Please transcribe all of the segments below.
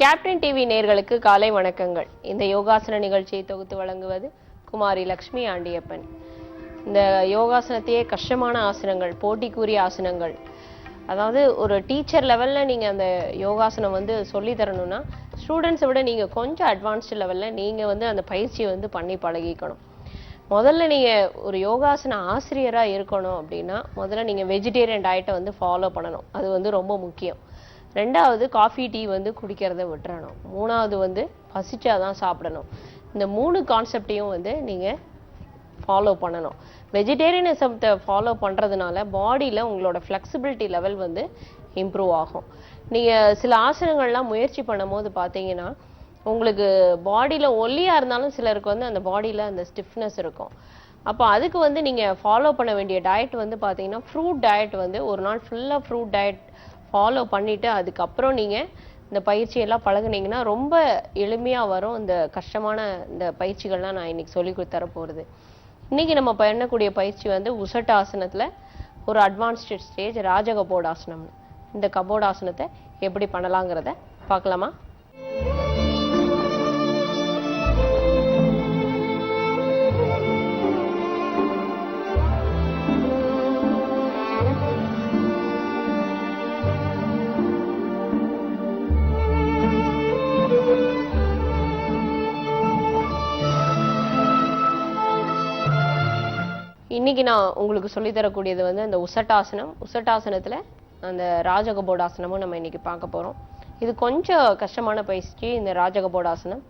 Captain TV நேயர்களுக்கு காலை வணக்கங்கள். இந்த யோகாசன நிகழ்ச்சியை தொகுத்து வழங்குவது குமாரி லக்ஷ்மி ஆண்டியப்பன். இந்த யோகாசனத்தையே கஷ்டமான ஆசனங்கள், போட்டிக்குரிய ஆசனங்கள், அதாவது ஒரு டீச்சர் லெவல்ல நீங்க அந்த யோகாசனம் சொல்லி தரணும்னா ஸ்டூடெண்ட்ஸை விட நீங்க கொஞ்சம் அட்வான்ஸ்டு லெவல்ல நீங்க அந்த பயிற்சியை பண்ணி பழகிக்கணும். முதல்ல நீங்க ஒரு யோகாசன ஆசிரியரா இருக்கணும் அப்படின்னா முதல்ல நீங்க வெஜிடேரியன் டயட்டை ஃபாலோ பண்ணணும். அது ரொம்ப முக்கியம். ரெண்டாவது காஃபி டீ குடிக்கிறத விட்டுறணும். மூணாவது பசிச்சாதான் சாப்பிடணும். இந்த 3 கான்செப்டையும் நீங்க ஃபாலோ பண்ணணும். வெஜிடேரியனிசத்தை ஃபாலோ பண்றதுனால பாடியில உங்களோட ஃப்ளெக்சிபிலிட்டி லெவல் இம்ப்ரூவ் ஆகும். நீங்க சில ஆசனங்கள்லாம் முயற்சி பண்ணும் போது பார்த்தீங்கன்னா உங்களுக்கு பாடியில ஒல்லியா இருந்தாலும் சிலருக்கு அந்த பாடியில அந்த ஸ்டிஃப்னஸ் இருக்கும். அப்போ அதுக்கு நீங்க ஃபாலோ பண்ண வேண்டிய டயட் பார்த்தீங்கன்னா ஃப்ரூட் டயட். ஒரு நாள் ஃபுல்லா ஃப்ரூட் டயட் ஃபாலோ பண்ணிட்டு அதுக்கப்புறம் நீங்க இந்த பயிற்சியெல்லாம் பழகுனீங்கன்னா ரொம்ப எளிமையா வரும். இந்த கஷ்டமான இந்த பயிற்சிகள்லாம் நான் இன்னைக்கு சொல்லி தர போறது. இன்னைக்கு நம்ம பண்ணக்கூடிய பயிற்சி உசட்டாசனத்துல ஒரு அட்வான்ஸ்டு ஸ்டேஜ் ராஜகபோடாசனம். இந்த கபோடாசனத்தை எப்படி பண்ணலாங்கிறத பார்க்கலாமா? இன்னைக்கு நான் உங்களுக்கு சொல்லி தரக்கூடியது அந்த உசட்டாசனம். உசட்டாசனத்துல அந்த ராஜகபோடாசனமும் நம்ம இன்னைக்கு பார்க்க போறோம். இது கொஞ்சம் கஷ்டமான பயிற்சி, இந்த ராஜகபோடாசனம்.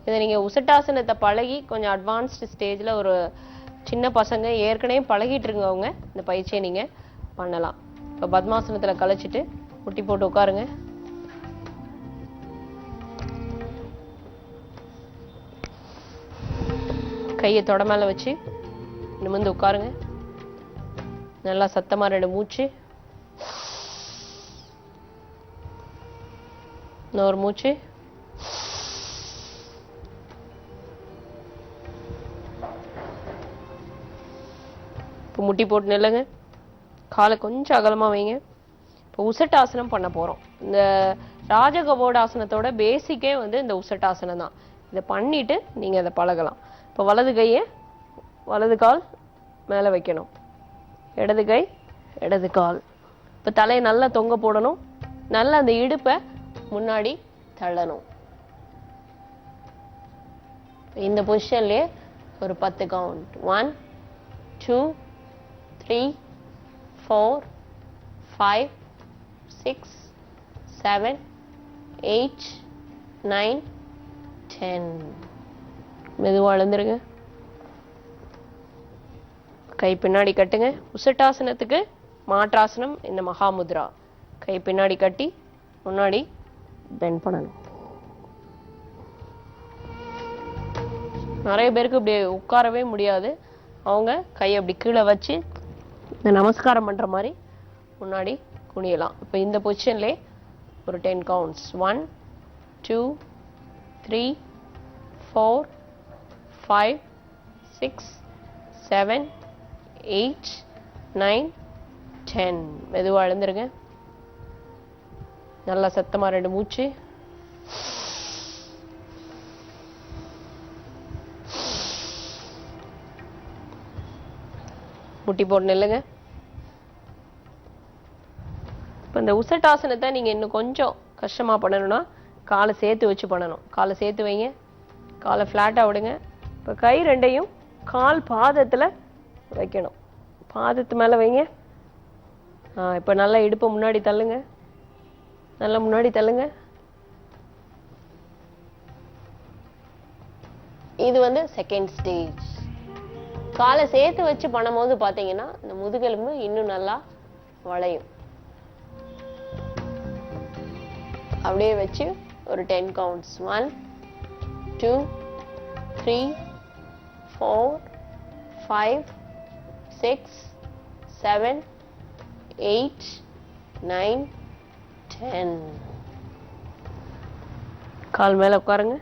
இதை நீங்க உசட்டாசனத்தை பழகி கொஞ்சம் அட்வான்ஸ்டு ஸ்டேஜ்ல ஒரு சின்ன பசங்க ஏற்கனவே பழகிட்டு இருக்கவங்க இந்த பயிற்சியை நீங்க பண்ணலாம். இப்போ பத்மாசனத்துல கழிச்சிட்டு முட்டி போட்டு உட்காருங்க. கையை தொட மேல வச்சு நிமிர்ந்து உட்காருங்க. நல்லா சத்தமா 2 மூச்சு, இன்னொரு மூச்சு. இப்போ முட்டி போட்டு நில்லுங்க. காலை கொஞ்சம் அகலமா வைங்க. இப்போ உசட்டாசனம் பண்ண போறோம். இந்த ராஜகபோடாசனத்தோட பேசிக்கே இந்த உசட்டாசனம் தான். இதை பண்ணிட்டு நீங்க அதை பழகலாம். இப்போ வலது கையை வலது கால் மேலே வைக்கணும், இடது கை இடது கால். இப்போ தலையை நல்லா தொங்க போடணும். நல்லா அந்த இடுப்பை முன்னாடி தள்ளணும். இந்த பொசிஷன்லயே ஒரு 10 கவுண்ட். 1 2 3 4 5 6 7 8 9 10. மெதுவா எழுந்துருங்க. கை பின்னாடி கட்டுங்க. உசட்டாசனத்துக்கு மாற்றாசனம் இந்த மகாமுத்ரா. கை பின்னாடி கட்டி முன்னாடி பெண்ட் பண்ணணும். நிறைய பேருக்கு இப்படி உட்காரவே முடியாது. அவங்க கையை அப்படி கீழே வச்சு இந்த நமஸ்காரம் பண்ற மாதிரி முன்னாடி குனியலாம். இப்போ இந்த பொசிஷன்லே ஒரு 10 கவுண்ட்ஸ். 1 2 3 4 5 6 7 8 9 10. மெதுவா எழுந்துருங்க. நல்லா சத்தமா 2 மூச்சு. முட்டி போட்டு நில்லுங்க. இப்போ இந்த உசட்டாசனத்தை நீங்க இன்னும் கொஞ்சம் கஷ்டமா பண்ணணும்னா காலை சேர்த்து வச்சு பண்ணணும். காலை சேர்த்து வைங்க. காலை ஃப்ளாட்டா விடுங்க. இப்போ கை 2ஐயும் கால் பாதத்துல வைக்கணும். பாதத்து மேல வைங்க. இப்ப நல்லா இடுப்பை முன்னாடி தள்ளுங்க. நல்லா முன்னாடி தள்ளுங்க. இது செகண்ட் ஸ்டேஜ். காலை சேர்த்து வச்சு பண்ணும்போது பாத்தீங்கன்னா இந்த முதுகெலும்பு இன்னும் நல்லா வளையும். அப்படியே வச்சு ஒரு 10 கவுண்ட்ஸ். 1 2 3 4 5 6 7 8 9 10. கால் மேல உட்காருங்க.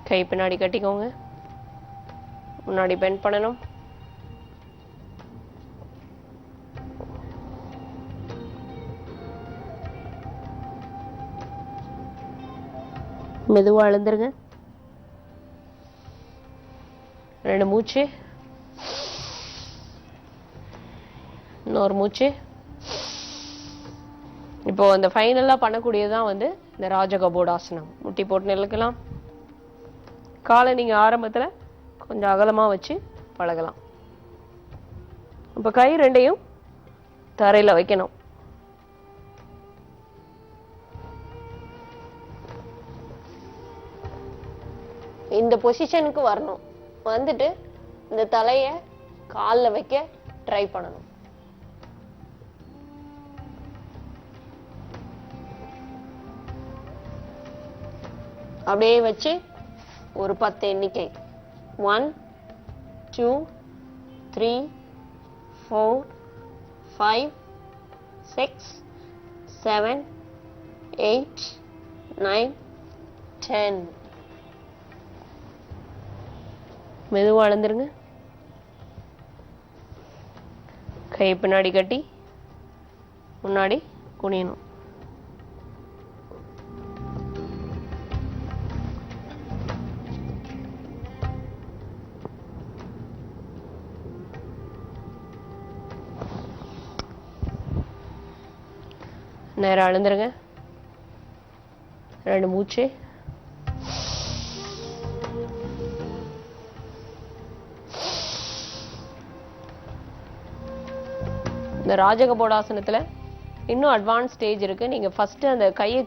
கை பின்னாடி கட்டிக்கோங்க. முன்னாடி பெண்ட் பண்ணணும். மெதுவா எழுந்துருங்க. 2 மூச்சு. இன்னொரு மூச்சு. இப்போ அந்த ஃபைனலா பண்ணக்கூடியதான் வந்து இந்த ராஜகபோடாசனம். முட்டி போட்டு நிற்கலாம். காலை நீங்க ஆரம்பத்துல கொஞ்சம் அகலமா வச்சு பழகலாம். இப்ப கை ரெண்டையும் தரையில வைக்கணும். இந்த பொசிஷனுக்கு வரணும். வந்துட்டு இந்த தலைய கால்ல வைக்க ட்ரை பண்ணணும். அப்படியே வச்சு ஒரு 10 எண்ணிக்கை. 1 2 3 4 5 6 7 8 9 10. மெதுவா எழுந்துருங்க. கை பின்னாடி கட்டி முன்னாடி குனியணும். நேரா எழுந்துருங்க. 2 மூச்சு. இந்த ராஜகபோடாசனத்துல இன்னும் அட்வான்ஸ் ஸ்டேஜ் இருக்கு. நீங்க ஃபர்ஸ்ட் அந்த கையை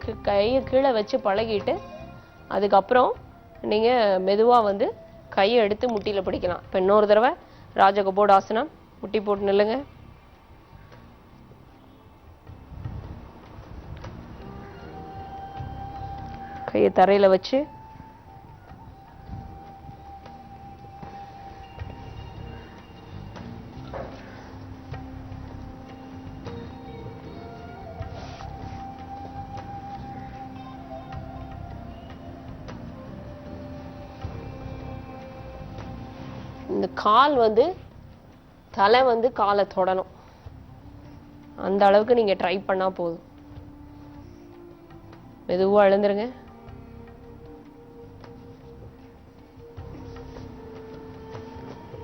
கீழே வச்சு பழகிட்டு அதுக்கப்புறம் நீங்க மெதுவா வந்து கையை எடுத்து முட்டியில பிடிக்கலாம். இப்ப இன்னொரு தடவை ராஜகபோடாசனம். முட்டி போட்டு நில்லுங்க. கையை தரையில வச்சு இந்த கால் வந்து தலை வந்து காலை தொடணும். அந்த அளவுக்கு நீங்க ட்ரை பண்ணா போதும். மெதுவா எழுந்துருங்க.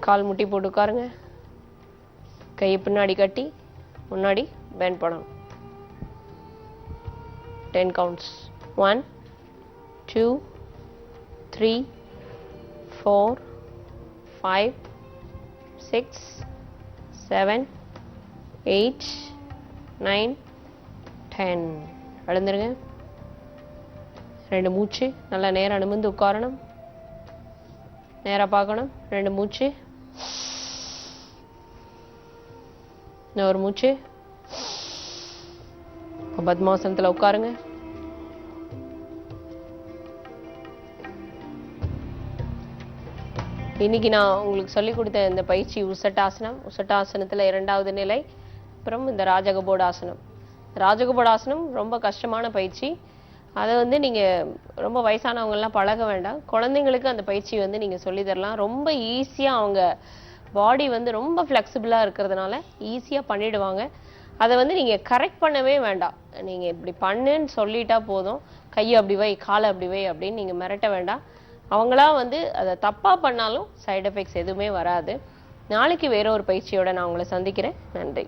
கால் முட்டி போட்டு உட்காருங்க. கையை பின்னாடி கட்டி முன்னாடி பெண்ட் பண்ணணும். 10 counts. 1 2 3 4 5 6 7 8 9 10. எழுந்துருங்க. 2 மூச்சு. நல்லா நேரா நிமிர்ந்து உட்காரணும். நேரா பார்க்கணும். 2 மூச்சு. இன்னொரு மூச்சு. பத்மாசனத்துல உட்காருங்க. இன்னைக்கு நான் உங்களுக்கு சொல்லி கொடுத்த இந்த பயிற்சி உசட்டாசனம். உசட்டாசனத்துல 2வது நிலை. அப்புறம் இந்த ராஜகபோடாசனம். ராஜகபோடாசனம் ரொம்ப கஷ்டமான பயிற்சி. அதை வந்து நீங்க ரொம்ப வயசானவங்க எல்லாம் பழக வேண்டாம். குழந்தைங்களுக்கு அந்த பயிற்சி வந்து நீங்க சொல்லி தரலாம். ரொம்ப ஈஸியா அவங்க பாடி வந்து ரொம்ப ஃப்ளெக்சிபிளா இருக்கிறதுனால ஈஸியா பண்ணிடுவாங்க. அதை வந்து நீங்க கரெக்ட் பண்ணவே வேண்டாம். நீங்க இப்படி பண்ணுன்னு சொல்லிட்டா போதும். கையை அப்படி வை, காலை அப்படி வை அப்படின்னு நீங்க மிரட்ட வேண்டாம். அவங்களா வந்து அதை தப்பா பண்ணாலும் சைடு எஃபெக்ட்ஸ் எதுவுமே வராது. நாளைக்கு வேற ஒரு பயிற்சியோட நான் உங்களை சந்திக்கிறேன். நன்றி.